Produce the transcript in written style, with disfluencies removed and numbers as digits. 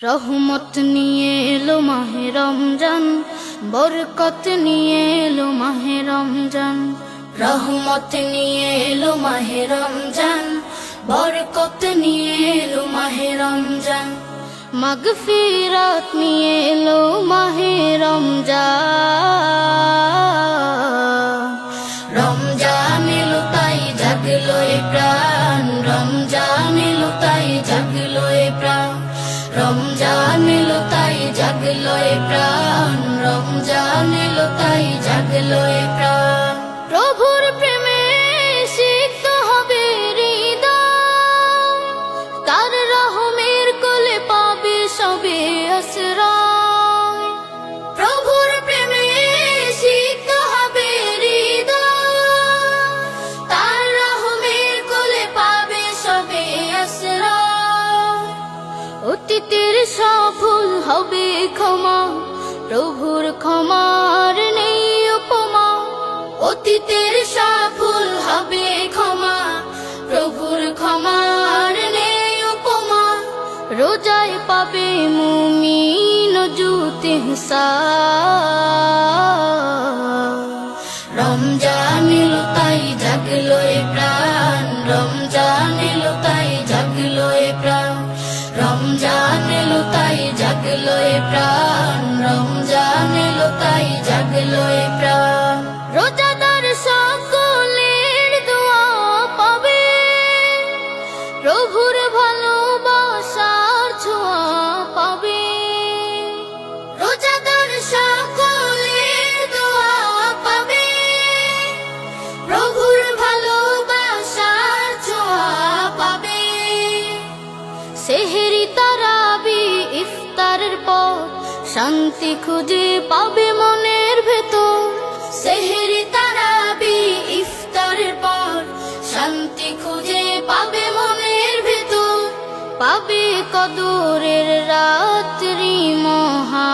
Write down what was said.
রহমত নিয়ে এলো মাহে রমজান, বরকত নিয়ে এলো মাহে রমজান। রহমত নিয়ে এলো মাহে রমজান, বরকত নিয়ে এলো মাহে রমজান। মাগফিরাত নিয়ে এলো মাহে রমজান। রমজান এলো তাই জাগলো এ প্রাণ, রমজান এলো তাই জাগলো এ প্রাণ। রমজান এলো তাই জাগলো এ প্রাণ, রমজান এলো তাই জাগলো এ প্রাণ। প্রভুর প্রেমে সিক্ত হবে হৃদয়, তার রহমের কোলে পাবে সবে আশ্রয়। প্রভুর প্রেমে সিক্ত হবে হৃদয়, তার রহমের কোলে পাবে সবে আশ্রয়। অতীতের সব ভুল হবে ক্ষমা, প্রভুর ক্ষমার নেই উপমা। অতীতের সব ভুল হবে ক্ষমা, প্রভুর ক্ষমার নেই উপমা। রোজায় পাবে মুমিন জুত ইহসান। রমজান এলো তাই জাগলো এ প্রাণ, রমজান এলো তাই জাগলো এ প্রাণ। রমজান এলো তাই জাগলো এ প্রাণ, রমজান এলো তাই জাগলো এ প্রাণ। রোজাদার সকলের দোয়া পাবে, প্রভুর ভালোবাসার ছোঁয়া পাবে। রোজাদার সকলের দোয়া পাবে, প্রভুর ভালোবাসার ছোঁয়া পাবে। সেহেরি তারাবি ইফতারের পর শান্তি খুঁজে পাবে মনের ভেতর। সেহেরি তারাবি ইফতারের পর শান্তি খুঁজে পাবে মনের ভেতর। পাবে কদরের রাত্রি মহা